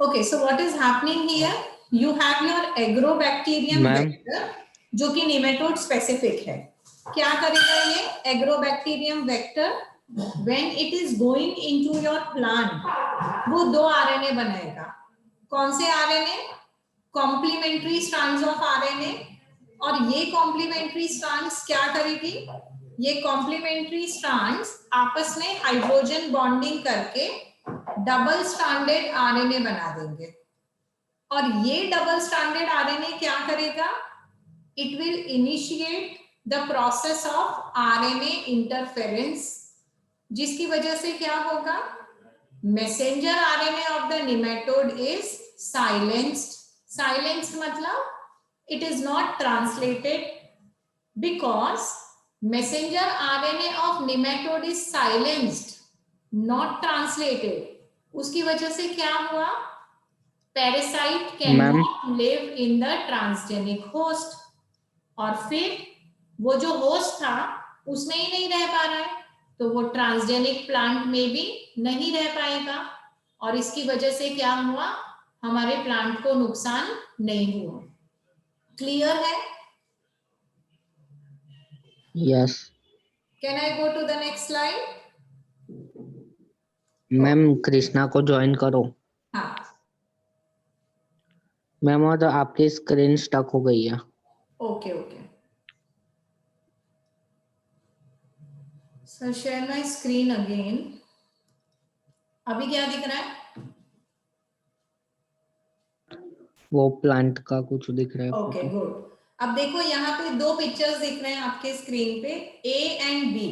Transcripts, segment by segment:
Okay, so what is happening here? You have your agrobacterium ma'am vector जो कि nematode specific है. क्या करेगा ये agrobacterium vector? When it is going into your plant, वो दो RNA बनाएगा. कौन से RNA? Complementary strands of RNA. और ये complementary strands क्या करेगी? ये complementary strands आपस में हाइड्रोजन बॉन्डिंग करके डबल स्ट्रैंडेड आरएनए बना देंगे. और ये डबल स्ट्रैंडेड आरएनए क्या करेगा? It will initiate the process of RNA interference, जिसकी वजह से क्या होगा? Messenger RNA of the nematode is silenced. Silenced मतलब it is not translated, because messenger RNA of nematode is silenced, not translated. उसकी वजह से क्या हुआ? Parasite cannot live in the transgenic host. और फिर वो जो होस्ट था उसमें ही नहीं रह पा रहा है, तो वो ट्रांसजेनिक प्लांट में भी नहीं रह पाएगा. और इसकी वजह से क्या हुआ? हमारे प्लांट को नुकसान नहीं हुआ. क्लियर है? Yes. Can I go to the next slide? Ma'am Krishna को ज्वाइन करो. हाँ. मैम और आपकी स्क्रीन स्टक हो गई है. Okay okay. So share my screen again. अभी क्या दिख रहा है? वो प्लांट का कुछ दिख रहा है. Okay good. अब देखो यहाँ पे दो पिक्चर्स दिख रहे हैं आपके स्क्रीन पे, ए एंड बी.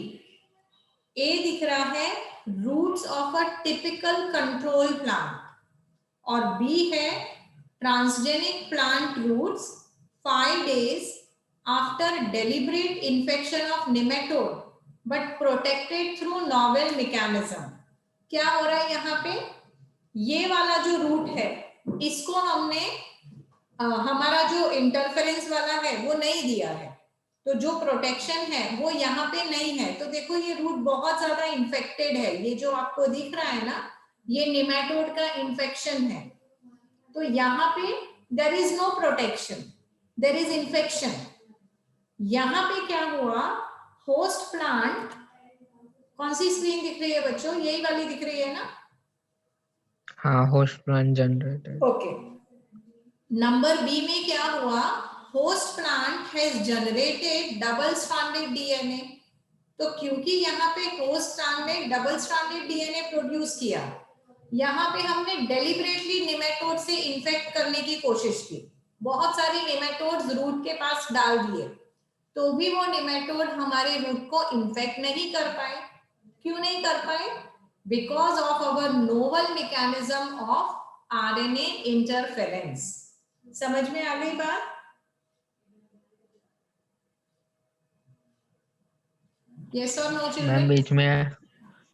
ए दिख रहा है roots of a typical control plant, और बी है transgenic plant roots 5 days after deliberate infection of nematode but protected through novel mechanism. क्या हो रहा है यहाँ पे? ये वाला जो रूट है इसको हमने हमारा जो इंटरफेरेंस वाला है वो नहीं दिया है, तो जो प्रोटेक्शन है वो यहाँ पे नहीं है. तो देखो ये रूट बहुत ज्यादा इन्फेक्टेड है. ये जो आपको दिख रहा है ना, ये निमेटोड का इन्फेक्शन है. तो यहाँ पे there is no protection, there is infection. यहाँ पे क्या हुआ? होस्ट प्लांट, कौन सी स्क्रीन दिख रही है बच्चों? यही वाली दिख रही है ना? हाँ, host plant generated. Okay. Number B में क्या हुआ? Host plant has generated double stranded DNA. तो क्योंकि यहाँ पे होस्ट प्लांट ने डबल स्ट्रैंडेड डीएनए प्रोड्यूस किया, यहाँ पे हमने डेलिबरेटली निमेटोड से इन्फेक्ट करने की कोशिश की. बहुत सारी निमेटोड्स रूट के पास डाल दिए, तो भी वो निमेटोड हमारे रूट को इन्फेक्ट नहीं कर पाए. क्यों नहीं कर पाए? Because of our novel mechanism of RNA interference. समझ में आ गई बात? यस और नो चिल्ड्रन? मैम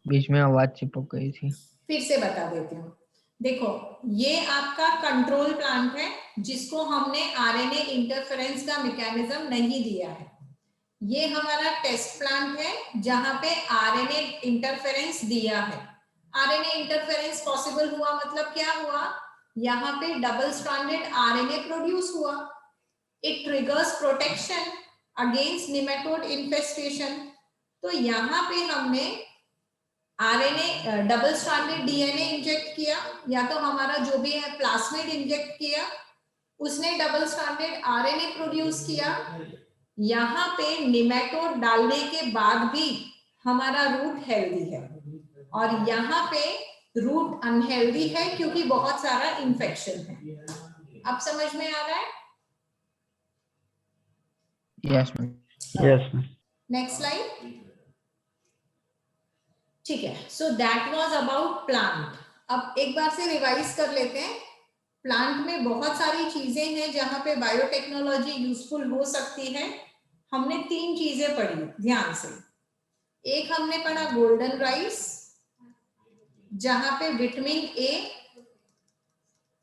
बीच में आवाज चिपक गई थी. फिर से बता देती हूँ. देखो ये आपका कंट्रोल प्लांट है जिसको हमने आरएनए इंटरफेरेंस का मैकेनिज्म नहीं दिया है. ये हमारा टेस्ट प्लांट है जहां पे आरएनए इंटरफेरेंस दिया है. आरएनए इंटरफेरेंस पॉसिबल हुआ मतलब क्या हुआ? यहाँ पे डबल स्ट्रैंडेड आरएनए प्रोड्यूस हुआ. It triggers protection against nematode infestation. तो यहाँ पे हमने RNA double stranded DNA inject किया, या तो हमारा जो भी है प्लास्मिड इंजेक्ट किया, उसने डबल स्ट्रैंडेड आरएनए प्रोड्यूस किया. यहाँ पे निमेटोड डालने के बाद भी हमारा रूट हेल्दी है, और यहाँ पे रूट अनहेल्दी है क्योंकि बहुत सारा इन्फेक्शन है. अब समझ में आ रहा है? Yes ma'am. Yes ma'am. Next slide. ठीक है. So that was about plant. अब एक बार से रिवाइज कर लेते हैं. प्लांट में बहुत सारी चीजें हैं जहां पे बायोटेक्नोलॉजी यूजफुल हो सकती है. हमने 3 चीजें पढ़ी ध्यान से. एक हमने पढ़ा गोल्डन राइस, जहां पे विटामिन ए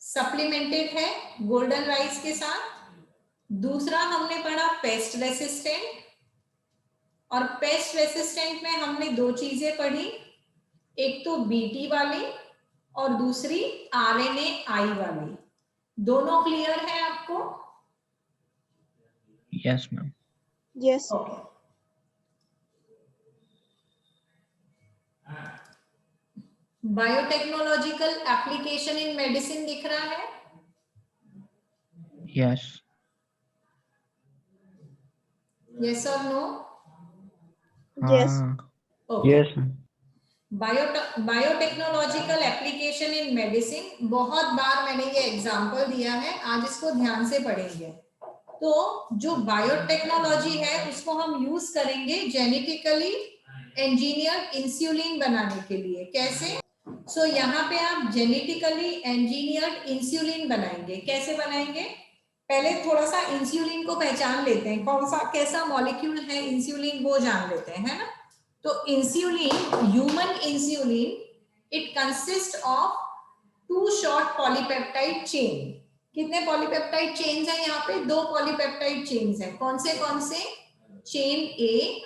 सप्लीमेंटेड है गोल्डन राइस के साथ. दूसरा हमने पढ़ा पेस्ट रेसिस्टेंट, और पेस्ट रेसिस्टेंट में हमने 2 चीजें पढ़ी. एक तो बीटी वाली और दूसरी आरएनए आई वाली। दोनों क्लियर है आपको? Yes ma'am. Yes. Okay. Biotechnological application in medicine दिख रहा है? यस। यस और no? Yes. Okay. Yes ma'am. Biotechnological application in medicine, बहुत बार मैंने ये एग्जांपल दिया है, आज इसको ध्यान से पढ़ेंगे। तो जो बायोटेक्नोलॉजी है उसको हम यूज करेंगे जेनेटिकली इंजीनियर्ड इंसुलिन बनाने के लिए। कैसे? सो यहाँ पे आप जेनेटिकली इंजीनियर्ड इंसुलिन बनाएंगे। कैसे बनाएंगे? पहले थोड़ा सा इंसुलिन को पहचान लेते हैं, कौन सा कैसा मॉलिक्यूल है इंसुलिन, वो जान लेते हैं, है ना। तो insulin, human insulin, it consist of 2 short polypeptide chain. कितने पॉलीपेप्टाइड चेन्स हैं यहाँ पे? 2 पॉलीपेप्टाइड चेन्स हैं। कौन से? Chain A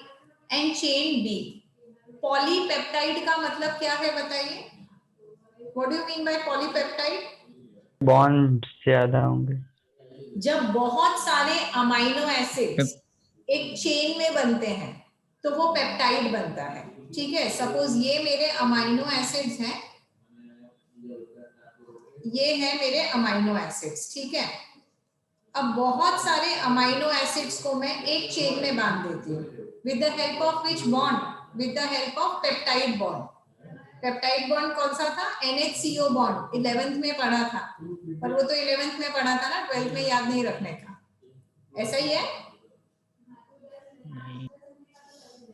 and chain B. Polypeptide का मतलब क्या है बताइए? What do you mean by polypeptide? Bond ज्यादा होंगे। जब बहुत सारे अमाइनो एसिड्स एक चेन में बनते हैं तो वो पेप्टाइड बनता है। ठीक है, सपोज ये मेरे अमाइनो एसिड्स हैं, ये है मेरे अमाइनो एसिड्स, ठीक है। अब बहुत सारे अमाइनो एसिड्स को मैं एक चेन में बांध देती हूँ with the help of which bond? With the help of peptide bond. Peptide bond कौन सा था? NHCO bond. 11th में पढ़ा था, पर वो तो 11th में पढ़ा था ना, 12th में याद नहीं रखने का। ऐसा ही है?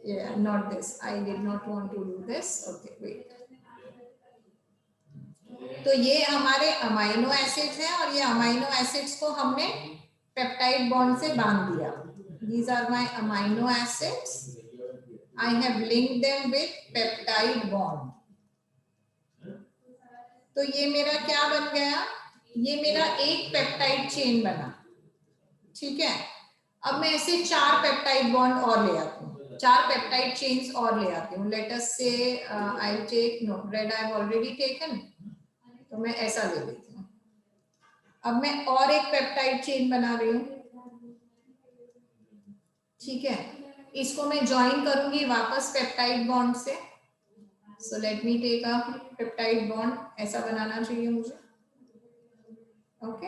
Yeah, not this. I did not want to do this. Okay, wait. तो ये हमारे अमाइनो एसिड्स हैं और ये अमाइनो एसिड्स को हमने पेप्टाइड बॉन्ड से बांध दिया। These are my amino acids. I have linked them with peptide bond. तो ये मेरा क्या बन गया? ये मेरा एक पेप्टाइड चेन बना, ठीक है। अब मैं ऐसे 4 पेप्टाइड बॉन्ड और ले आती हूँ, 4 पेप्टाइड चेन्स और ले आती हूँ। Let us say I take, no, red I have already taken, तो मैं ऐसा ले लेती हूँ। अब मैं और एक पेप्टाइड चेन बना रही हूँ, ठीक है। इसको मैं ज्वाइन करूंगी वापस पेप्टाइड बॉन्ड से। So let me take a peptide bond, ऐसा बनाना चाहिए मुझे, ओके।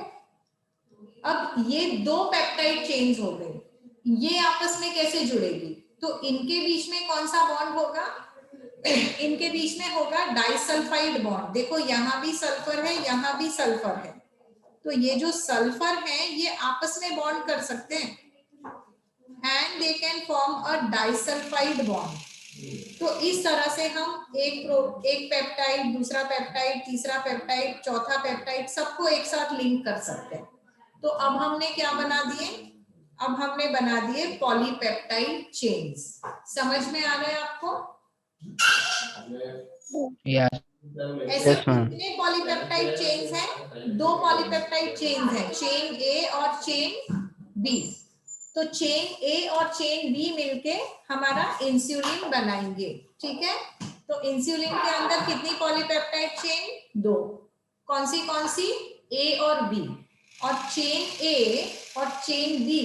अब ये 2 पेप्टाइड चेन्स हो गई, ये आपस में कैसे जुड़ेगी? तो इनके बीच में कौन सा बॉन्ड होगा? इनके बीच में होगा डाइसल्फाइड बॉन्ड। देखो यहाँ भी सल्फर है, यहाँ भी सल्फर है, तो ये जो सल्फर है ये आपस में बॉन्ड कर सकते हैं and they can form a disulphide bond. तो इस तरह से हम एक पेप्टाइड, दूसरा पेप्टाइड, तीसरा पेप्टाइड, चौथा पेप्टाइड, सबको एक साथ लिंक कर सकते हैं। तो अब हमने क्या बना दिए? अब हमने बना दिए पॉलीपेप्टाइड चेन्स। समझ में आ रहा है आपको? यस। ऐसे Yes, ma'am. कितने पॉलीपेप्टाइड चेन्स हैं? 2 पॉलीपेप्टाइड चेन्स हैं, चेन ए और चेन बी। तो चेन ए और चेन बी मिलके हमारा इंसुलिन बनाएंगे, ठीक है। तो इंसुलिन के अंदर कितनी पॉलीपेप्टाइड चेन? 2। कौन सी? ए और बी। और चेन ए और चेन बी,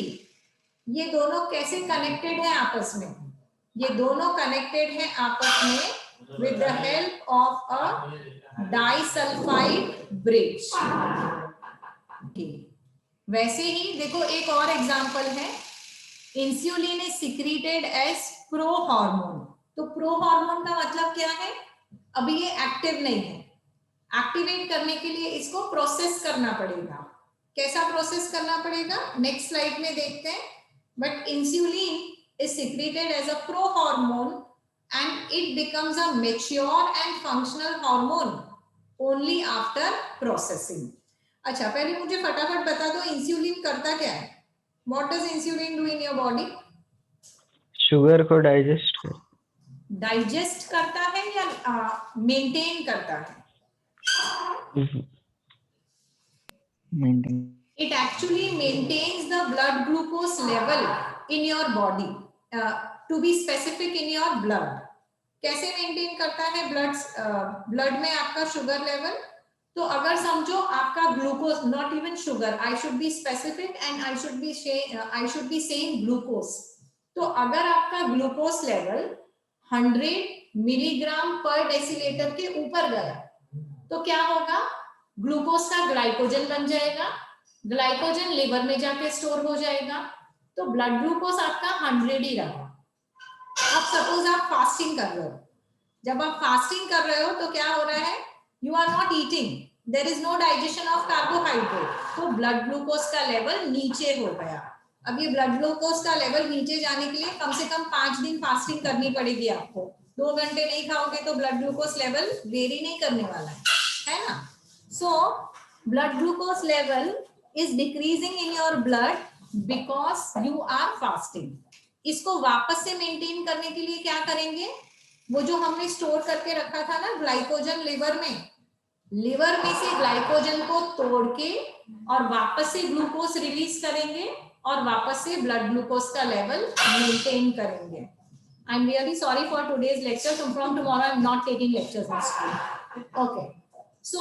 ये दोनों कैसे कनेक्टेड है आपस में? ये दोनों कनेक्टेड है आपस में with the help of a disulphide bridge. वैसे ही देखो एक और एग्जांपल है, insulin is secreted as pro hormone. तो प्रो हार्मोन का मतलब क्या है? अभी ये एक्टिव नहीं है, एक्टिवेट करने के लिए इसको प्रोसेस करना पड़ेगा। कैसा प्रोसेस करना पड़ेगा? नेक्स्ट स्लाइड में देखते हैं। But insulin is secreted as a prohormone and it becomes a mature and functional hormone only after processing. अच्छा, पहले मुझे फटाफट बता दो इंसुलिन करता क्या है? What does insulin do in your body? Sugar को डाइजेस्ट कर। डाइजेस्ट करता है या मेंटेन करता है? Maintain. It actually maintains the blood glucose level in your body, to be specific in your blood. कैसे मेंटेन करता है ब्लड में आपका शुगर लेवल? तो अगर समझो आपका glucose, not even sugar, I should be specific and I should be saying glucose. तो अगर आपका ग्लूकोज लेवल 100 मिलीग्राम पर डेसीलीटर के ऊपर गया तो क्या होगा? ग्लूकोज का ग्लाइकोजन बन जाएगा, ग्लाइकोजन लिवर में जाके स्टोर हो जाएगा, तो ब्लड ग्लूकोज आपका 100 ही रहा। अब सपोज आप फास्टिंग कर रहे हो, जब आप फास्टिंग कर रहे हो तो क्या हो रहा है? You are not eating, there is no digestion of carbohydrate, तो ब्लड ग्लूकोज का लेवल नीचे हो गया। अब ये ब्लड ग्लूकोज का लेवल नीचे जाने के लिए कम से कम 5 दिन फास्टिंग करनी पड़ेगी आपको। 2 घंटे नहीं खाओगे तो ब्लड ग्लूकोज लेवल वेरी नहीं करने वाला है ना? So blood glucose level is decreasing in your blood because you are fasting. इसको वापस से मेंटेन करने के लिए क्या करेंगे? वो जो हमने स्टोर करके रखा था ना ग्लाइकोजन लिवर में से ग्लाइकोजन को तोड़ के और वापस से ग्लूकोज रिलीज करेंगे और वापस से ब्लड ग्लूकोज का लेवल मेंटेन करेंगे। I am really sorry for today's lecture, from tomorrow I am not taking lectures in school. Okay, so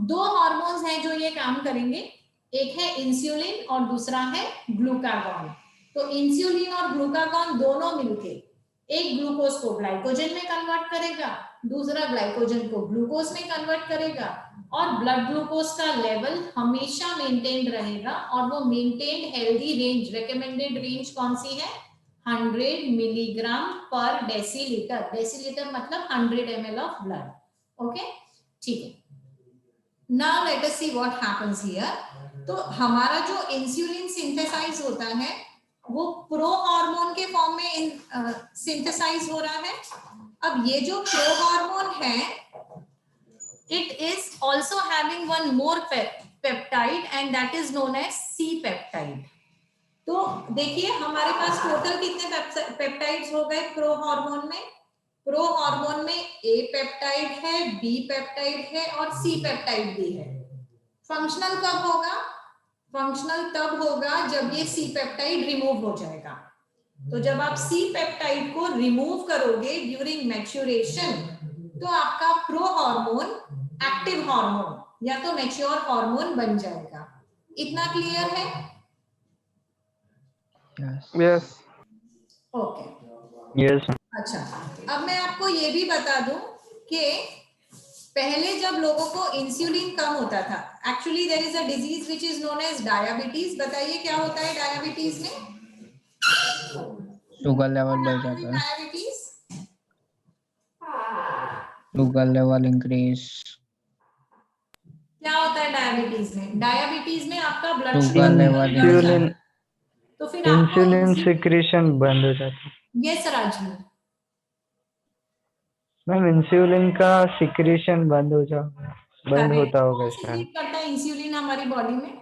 2 hormones हैं जो ये काम करेंगे, एक है इंसुलिन और दूसरा है ग्लूकागॉन। तो इंसुलिन और ग्लूकागॉन दोनों मिलके एक ग्लूकोज को ग्लाइकोजन में कन्वर्ट करेगा, दूसरा ग्लाइकोजन को ग्लूकोज में कन्वर्ट करेगा और ब्लड ग्लूकोज का लेवल हमेशा मेंटेन रहेगा। और वो maintained healthy range, recommended range कौन सी है? 100 मिलीग्राम पर डेसीलीटर। डेसीलीटर मतलब 100 ml ऑफ ब्लड। ओके, ठीक है। Now let us see what happens here. तो हमारा जो इंसुलिन सिंथेसाइज होता है वो प्रो हार्मोन के फॉर्म में सिंथेसाइज हो रहा है। अब ये जो प्रो हार्मोन है, it is also having one more peptide and that is known as C peptide. तो देखिए हमारे पास टोटल कितने पेप्टाइड्स हो गए प्रो हार्मोन में? प्रो हार्मोन में ए पेप्टाइड है, बी पेप्टाइड है और सी पेप्टाइड भी है। फंक्शनल कब होगा? फंक्शनल तब होगा जब ये सी पेप्टाइड रिमूव हो जाएगा। तो जब आप सी पेप्टाइड को रिमूव करोगे ड्यूरिंग मैच्योरेशन तो आपका प्रो हार्मोन एक्टिव हार्मोन या तो मैच्योर हार्मोन बन जाएगा। इतना क्लियर है? Yes okay, yes. अच्छा, अब मैं आपको ये भी बता दूं कि पहले जब लोगों को इंसुलिन कम होता था, actually there is a disease which is known as diabetes. बताइए क्या होता है डायबिटीज में? शुगर लेवल बढ़ जाता है, डायबिटीज, शुगर लेवल इंक्रीज, क्या होता है डायबिटीज में? डायबिटीज में आपका ब्लड शुगर शुगर लेवल बढ़ जाता है। इंसुलिन तो फिर आपको इंसुलिन सिक्रीशन बंद हो जाता है। यस राजू, मैम इंसुलिन का सिक्रीशन बंद होता होगा शायद। सिक्रीट करता है इंसुलिन हमारी बॉडी में?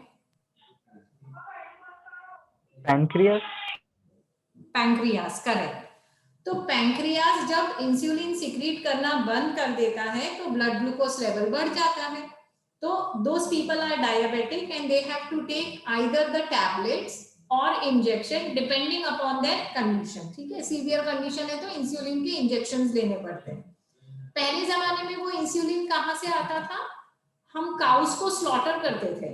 पैंक्रियास। Pancreas, correct. तो पैंक्रियास जब इंसुलिन सिक्रीट करना बंद कर देता है तो ब्लड ग्लूकोज लेवल बढ़ जाता है। तो those people are diabetic and they have to take either the tablets और injection depending upon their condition. ठीक है, सीवियर कंडीशन है तो इंसुलिन के इंजेक्शंस लेने पड़ते हैं। पहले जमाने में वो इंसुलिन कहाँ से आता था? हम काउस को स्लॉटर करते थे,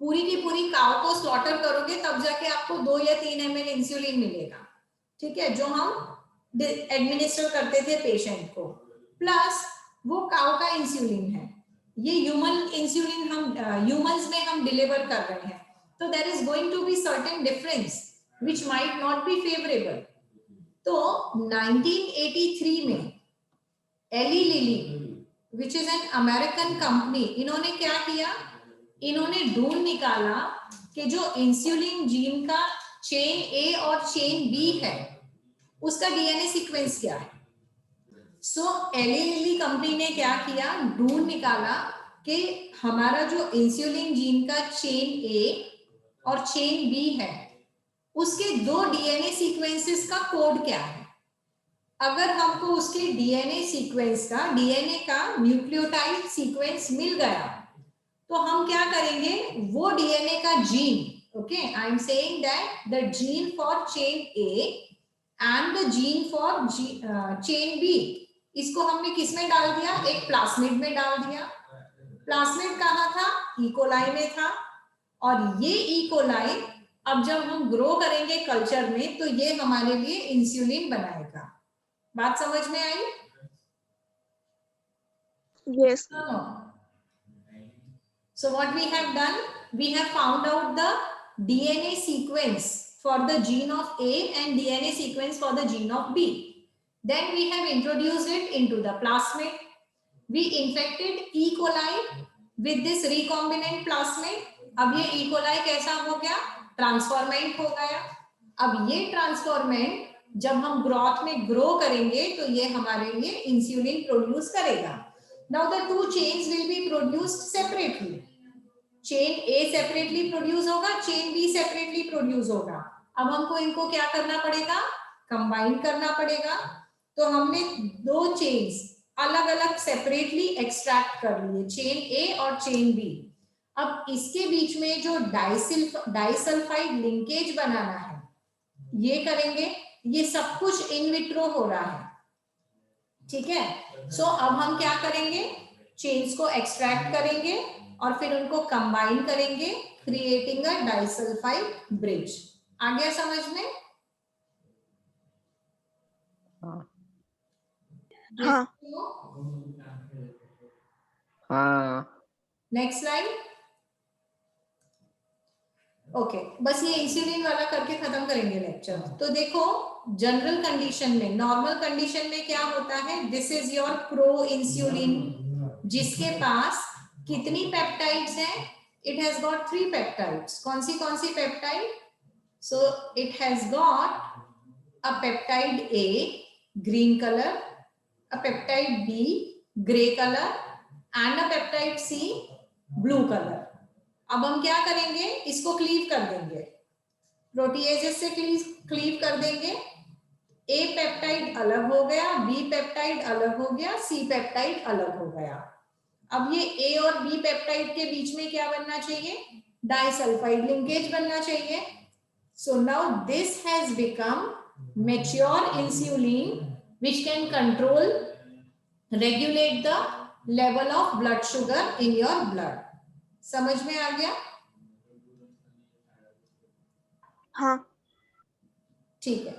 पूरी की पूरी काउ को स्लॉटर करोगे तब जाके आपको 2 या 3 ml इंसुलिन मिलेगा। ठीक है, जो हम एडमिनिस्टर करते थे पेशेंट को, प्लस वो काउ का इंसुलिन है, ये ह्यूमन इंसुलिन हम ह्यूमंस में हम डिलीवर कर रहे हैं। तो there is going to be certain difference which might not be favourable. तो 1983 में Eli Lilly which is an American company, इन्होंने क्या किया? इन्होंने ढूंढ निकाला कि जो इंसुलिन जीन का चेन ए और चेन बी है उसका डीएनए सीक्वेंस क्या है। सो एली लिली कंपनी ने क्या किया? ढूंढ निकाला कि हमारा जो इंसुलिन जीन का चेन ए और चेन बी है उसके 2 डीएनए सीक्वेंसेस का कोड क्या है। अगर हमको उसके डीएनए सीक्वेंस का, डीएनए का न्यूक्लियोटाइड सीक्वेंस मिल गया तो हम क्या करेंगे? वो डीएनए का gene, okay, I am saying that the gene for chain A and the gene for chain B, इसको हमने किस में डाल दिया, एक प्लास्मिड में डाल दिया। प्लास्मिड कहाँ था, इकोलाई में था। और ये इकोलाई अब जब हम ग्रो करेंगे कल्चर में तो ये हमारे लिए इंसुलिन बनाएगा। बात समझ में आई? Yes. So what we have done, we have found out the DNA sequence for the gene of A and DNA sequence for the gene of B. Then we have introduced it into the plasmid. We infected E. coli with this recombinant plasmid. अब ये E. coli कैसा हो गया, transformant हो गया। अब ये transformant जब हम ग्रोथ में ग्रो करेंगे तो ये हमारे लिए इंसुलिन प्रोड्यूस करेगा। Now the two chains will be produced separately. Chain A separately produce होगा, चेन बी सेपरेटली प्रोड्यूस होगा। अब हमको इनको क्या करना पड़ेगा, कंबाइन करना पड़ेगा। तो हमने दो चेन्स अलग अलग सेपरेटली एक्सट्रैक्ट कर लिए, चेन ए और चेन बी। अब इसके बीच में जो डाइसल्फाइड लिंकेज बनाना है ये करेंगे। ये सब कुछ इन विट्रो हो रहा है, ठीक है। सो अब हम क्या करेंगे, चेन्स को एक्सट्रैक्ट करेंगे और फिर उनको कंबाइन करेंगे, क्रिएटिंग अ डाइसल्फाइड ब्रिज। आ गया समझ में? हाँ। हाँ। Next slide. ओके, बस ये इंसुलिन वाला करके खत्म करेंगे लेक्चर। तो देखो जनरल कंडीशन में, नॉर्मल कंडीशन में क्या होता है, this is your pro insulin जिसके पास कितनी पेप्टाइड्स हैं, इट हैज गॉट 3 पेप्टाइड्स। कौन सी peptide? So it has got a peptide A green colour, a peptide B grey colour and a peptide C blue colour. अब हम क्या करेंगे, इसको क्लीव कर देंगे, प्रोटीएजेस से क्लीव कर देंगे। ए पेप्टाइड अलग हो गया, बी पेप्टाइड अलग हो गया, सी पेप्टाइड अलग हो गया। अब ये ए और बी पेप्टाइड के बीच में क्या बनना चाहिए, डाइसल्फाइड लिंकेज बनना चाहिए। So now this has become mature insulin which can control, regulate the level of blood sugar in your blood. समझ में आ गया? हाँ। ठीक है।